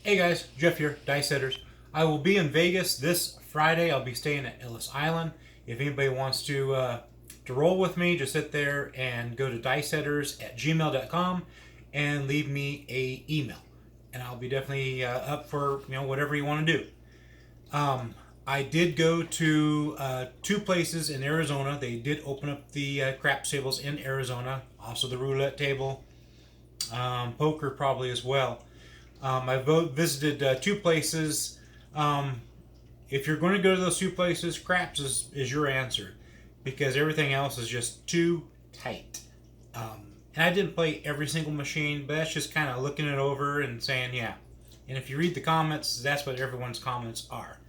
Hey guys, Jeff here, Dice Setters. I will be in Vegas this Friday. I'll be staying at Ellis Island. If anybody wants to roll with me, just sit there and go to dicesetters@gmail.com and leave me a email, and I'll be definitely up for whatever you want to do. I did go to two places in Arizona. They did open up the craps tables in Arizona, also the roulette table, poker probably as well. I visited two places. If you're going to go to those two places, craps is your answer, because everything else is just too tight. And I didn't play every single machine, but that's just kind of looking it over and saying, yeah. And if you read the comments, that's what everyone's comments are.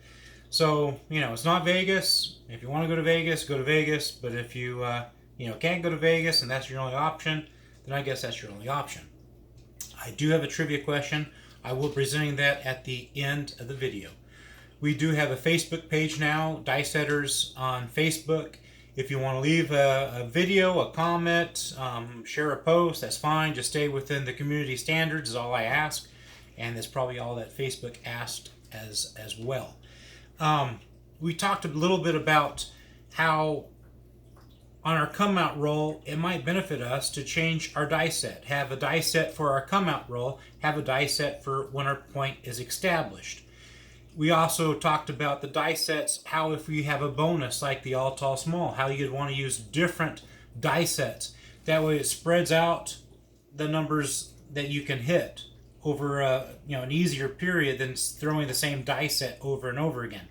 So, it's not Vegas. If you want to go to Vegas, go to Vegas. But if you, can't go to Vegas and that's your only option, then I guess that's your only option. I do have a trivia question. I will be presenting that at the end of the video. We do have a Facebook page now, Dice Setters on Facebook. If you want to leave a video, a comment, share a post, that's fine. Just stay within the community standards is all I ask. And that's probably all that Facebook asked as well. We talked a little bit about how on our come out roll, it might benefit us to change our dice set. Have a dice set for our come out roll, have a dice set for when our point is established. We also talked about the dice sets, how if we have a bonus like the all tall small, how you'd want to use different dice sets. That way it spreads out the numbers that you can hit over an easier period than throwing the same dice set over and over again.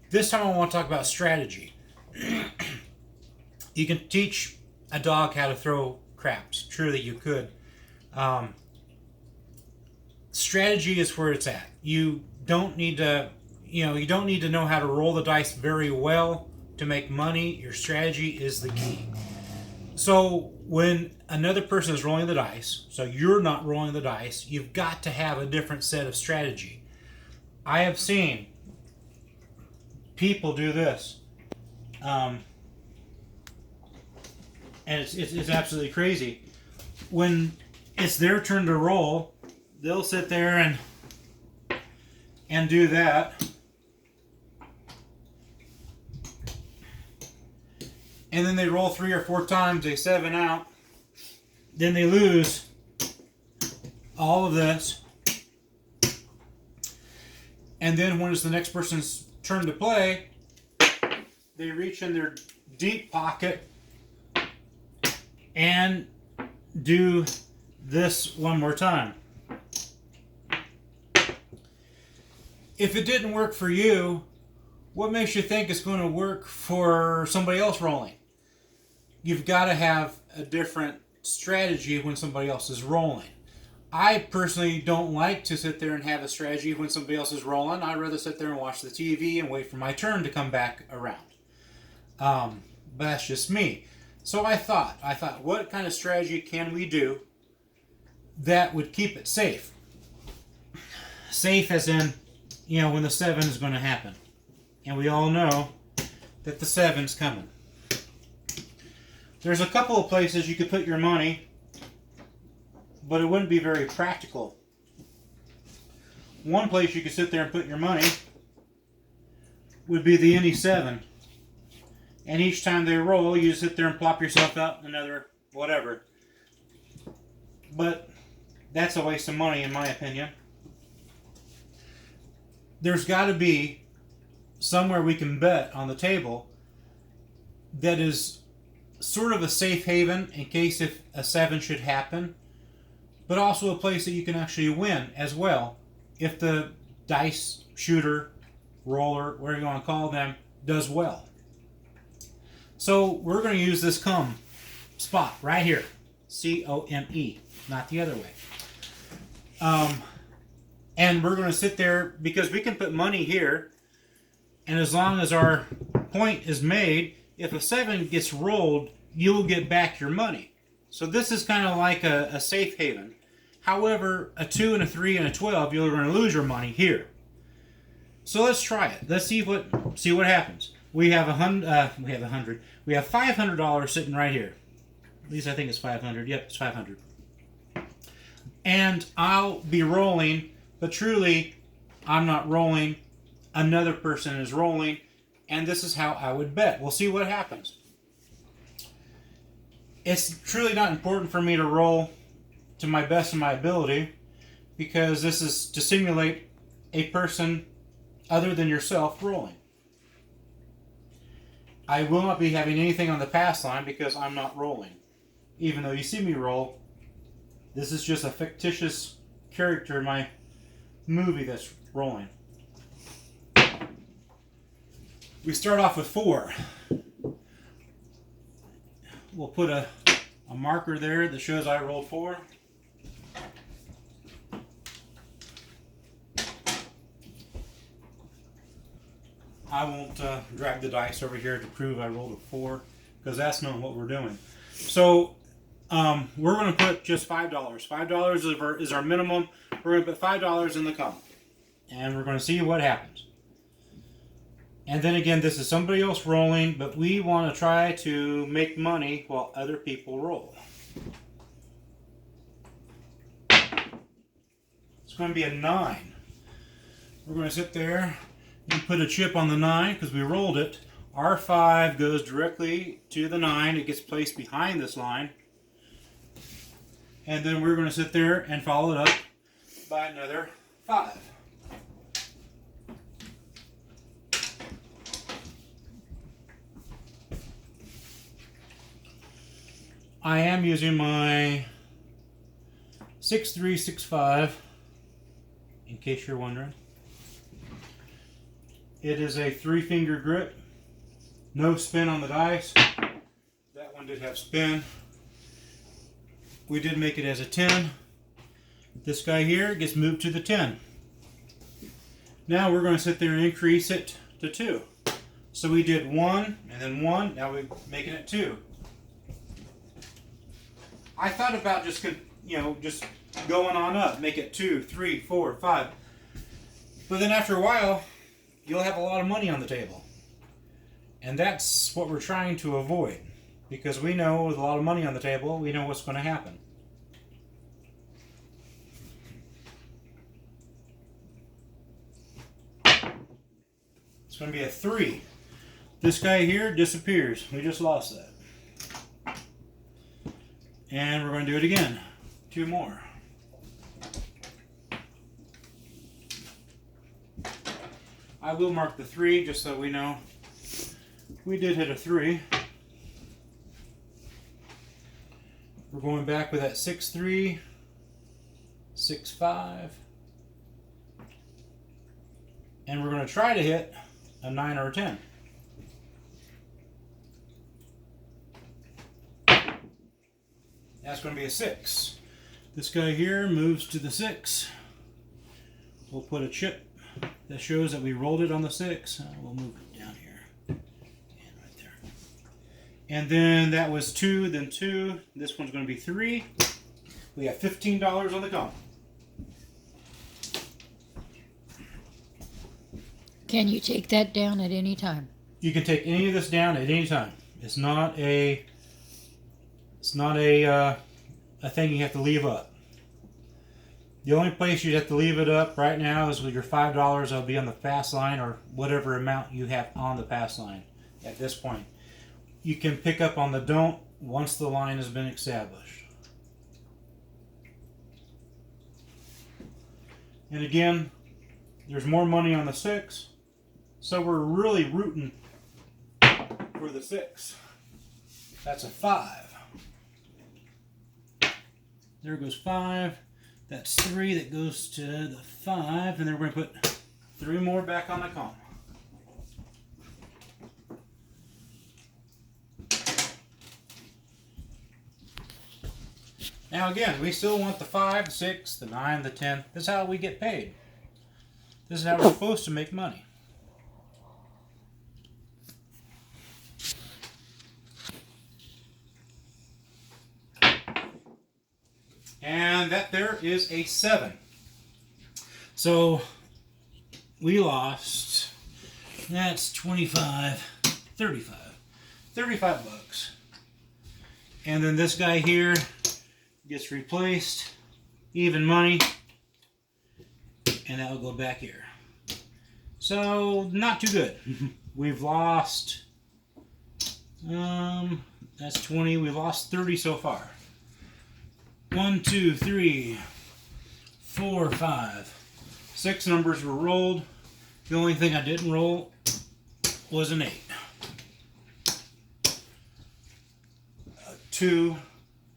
This time I want to talk about strategy. You can teach a dog how to throw craps. True that you could. Strategy is where it's at. You don't need to, know how to roll the dice very well to make money. Your strategy is the key. So when another person is rolling the dice, so you're not rolling the dice, you've got to have a different set of strategy. I have seen people do this. And it's absolutely crazy. When it's their turn to roll, they'll sit there and do that. And then they roll 3 or 4 times, they 7 out. Then they lose all of this. And then when it's the next person's turn to play, they reach in their deep pocket and do this one more time. If it didn't work for you, what makes you think it's going to work for somebody else rolling? You've got to have a different strategy when somebody else is rolling. I personally don't like to sit there and have a strategy when somebody else is rolling. I'd rather sit there and watch the TV and wait for my turn to come back around. But that's just me. So I thought, what kind of strategy can we do that would keep it safe? Safe as in, when the 7 is going to happen. And we all know that the 7's coming. There's a couple of places you could put your money, but it wouldn't be very practical. One place you could sit there and put your money would be the any 7. And each time they roll, you sit there and plop yourself out another whatever. But that's a waste of money in my opinion. There's got to be somewhere we can bet on the table that is sort of a safe haven in case if a 7 should happen, but also a place that you can actually win as well if the dice shooter, roller, whatever you want to call them, does well. So we're going to use this come spot right here. C-O-M-E, not the other way. And we're going to sit there because we can put money here, and as long as our point is made, if a 7 gets rolled, you'll get back your money. So this is kind of like a safe haven. However, a 2 and a 3 and a 12, you're going to lose your money here. So let's try it. Let's see what happens. We have $100. We have $500 sitting right here. At least I think it's 500. Yep, it's 500. And I'll be rolling But truly, I'm not rolling. Another person is rolling. And this is how I would bet. We'll see what happens. It's truly not important for me to roll to my best of my ability, because this is to simulate a person other than yourself rolling. I will not be having anything on the pass line because I'm not rolling. Even though you see me roll, this is just a fictitious character in my movie that's rolling. We start off with 4. We'll put a marker there that shows I rolled 4. I won't drag the dice over here to prove I rolled a 4, because that's not what we're doing. So we're going to put just $5. $5 is our minimum. We're going to put $5 in the column, and we're going to see what happens. And then again, this is somebody else rolling, but we want to try to make money while other people roll. It's going to be a 9. We're going to sit there and put a chip on the 9 because we rolled it. Our 5 goes directly to the 9. It gets placed behind this line. And then we're going to sit there and follow it up by another 5. I am using my 6365, in case you're wondering. It is a 3-finger grip. No spin on the dice. That one did have spin. We did make it as a 10. This guy here gets moved to the 10. Now we're going to sit there and increase it to 2. So we did 1 and then 1. Now we're making it 2. I thought about just going on up, make it 2, 3, 4, 5. But then after a while, you'll have a lot of money on the table. And that's what we're trying to avoid. Because we know with a lot of money on the table, we know what's going to happen. It's going to be a 3. This guy here disappears. We just lost that. And we're going to do it again. 2 more. I will mark the 3 just so we know we did hit a 3. We're going back with that 6-3, 6-5, and we're going to try to hit a 9 or a 10. That's going to be a 6. This guy here moves to the 6. We'll put a chip that shows that we rolled it on the 6. We'll move it down here. And right there. And then that was 2, then 2. This one's going to be 3. We have $15 on the column. Can you take that down at any time? You can take any of this down at any time. It's not a thing you have to leave up. The only place you have to leave it up right now is with your $5 that'll be on the pass line, or whatever amount you have on the pass line at this point. You can pick up on the don't once the line has been established. And again, there's more money on the 6, so we're really rooting for the 6. That's a 5. There goes 5. That's 3 that goes to the 5, and then we're going to put 3 more back on the column. Now again, we still want the 5, the 6, the 9, the 10. This is how we get paid. This is how we're supposed to make money. And that there is a 7. So we lost, that's 25, 35. 35 bucks. And then this guy here gets replaced. Even money. and that will go back here. So not too good. We've lost, that's 20. We've lost 30 so far. 1, 2, 3, 4, 5. 6 numbers were rolled. The only thing I didn't roll was an 8. A 2,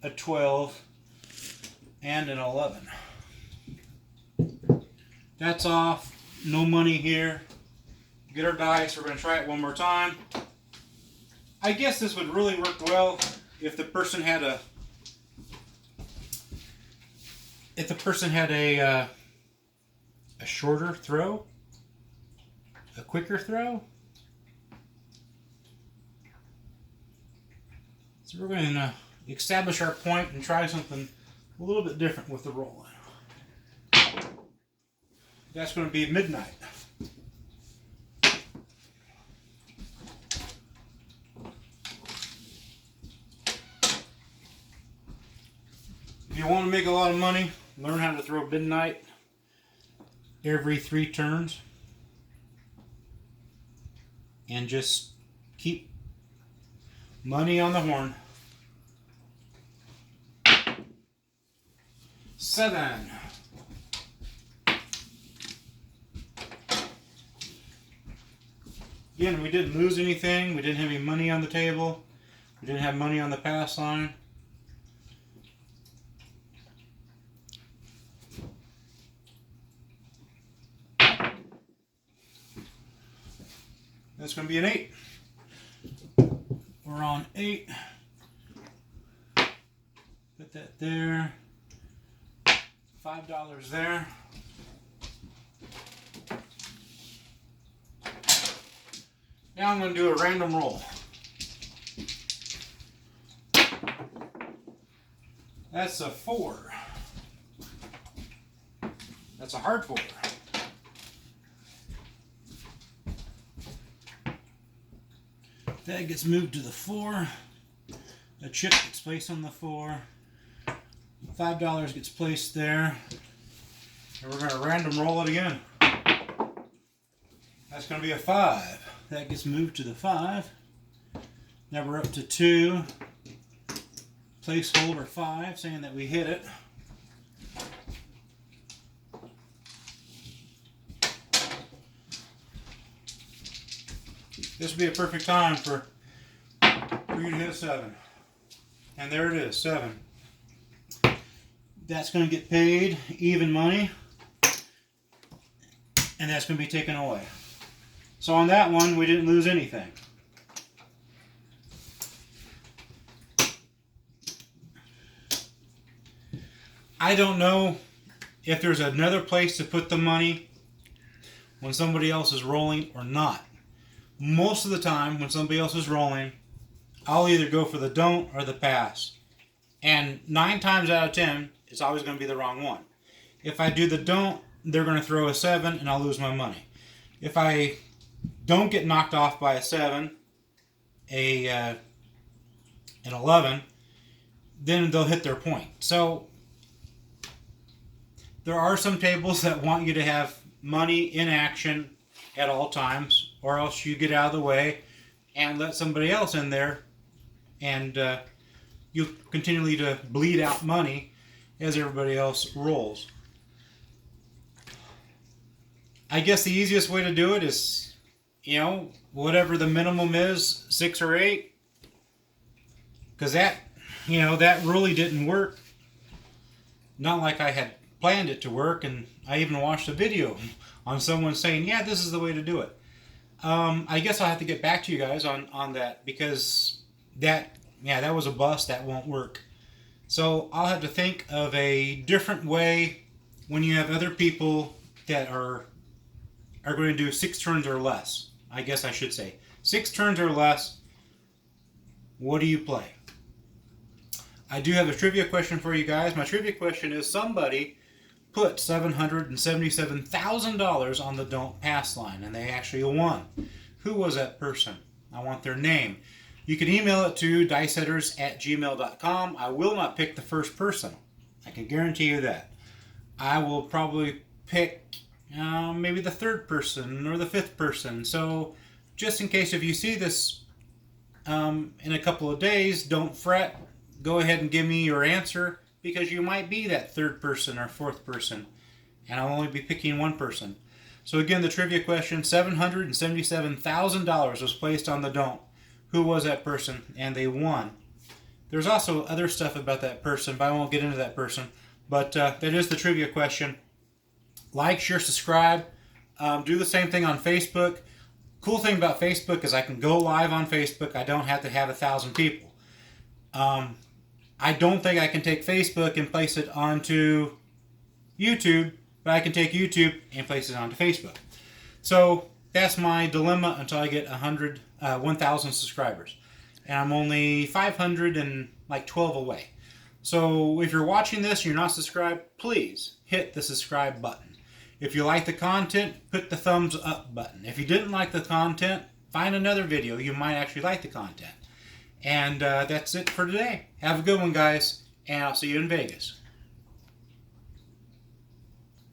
a 12, and an 11. That's off. No money here. Get our dice. We're going to try it one more time. I guess this would really work well if the person had a shorter throw, a quicker throw. So we're going to establish our point and try something a little bit different with the rolling. That's going to be midnight. If you want to make a lot of money, learn how to throw midnight every 3 turns. And just keep money on the horn. 7. Again, we didn't lose anything. We didn't have any money on the table. We didn't have money on the pass line. That's going to be an 8. We're on 8. Put that there. $5 there. Now I'm going to do a random roll. That's a 4. That's a hard 4. That gets moved to the 4. A chip gets placed on the 4. $5 gets placed there. And we're going to random roll it again. That's going to be a 5. That gets moved to the 5. Now we're up to 2. Placeholder 5, saying that we hit it. This would be a perfect time for you to hit a 7. And there it is, 7. That's going to get paid even money. And that's going to be taken away. So on that one, we didn't lose anything. I don't know if there's another place to put the money when somebody else is rolling or not. Most of the time, when somebody else is rolling, I'll either go for the don't or the pass. And 9 times out of 10, it's always going to be the wrong one. If I do the don't, they're going to throw a 7 and I'll lose my money. If I don't get knocked off by a 7, an 11, then they'll hit their point. So there are some tables that want you to have money in action at all times, or else you get out of the way and let somebody else in there, and you continually to bleed out money as everybody else rolls. I guess the easiest way to do it is, whatever the minimum is, 6 or 8, because that really didn't work. Not like I had planned it to work, and I even watched a video on someone saying, yeah, this is the way to do it. I guess I'll have to get back to you guys on that, because that was a bust. That won't work. So I'll have to think of a different way when you have other people that are going to do 6 turns or less. I guess I should say 6 turns or less. What do you play? I do have a trivia question for you guys. My trivia question is, somebody put $777,000 on the don't pass line, and they actually won. Who was that person? I want their name. You can email it to dicesetters@gmail.com. I will not pick the first person. I can guarantee you that. I will probably pick maybe the third person or the fifth person. So just in case if you see this in a couple of days, don't fret. Go ahead and give me your answer because you might be that third person or fourth person, and I'll only be picking one person. So again, the trivia question, $777,000 was placed on the don't. Who was that person? And they won. There's also other stuff about that person, but I won't get into that person. But that is the trivia question. Like, share, subscribe. Do the same thing on Facebook. Cool thing about Facebook is I can go live on Facebook. I don't have to have 1,000 people. I don't think I can take Facebook and place it onto YouTube, but I can take YouTube and place it onto Facebook. So that's my dilemma until I get 1,000 subscribers. And I'm only 512 away. So if you're watching this and you're not subscribed, please hit the subscribe button. If you like the content, put the thumbs up button. If you didn't like the content, find another video. You might actually like the content. And that's it for today. Have a good one, guys, and I'll see you in Vegas.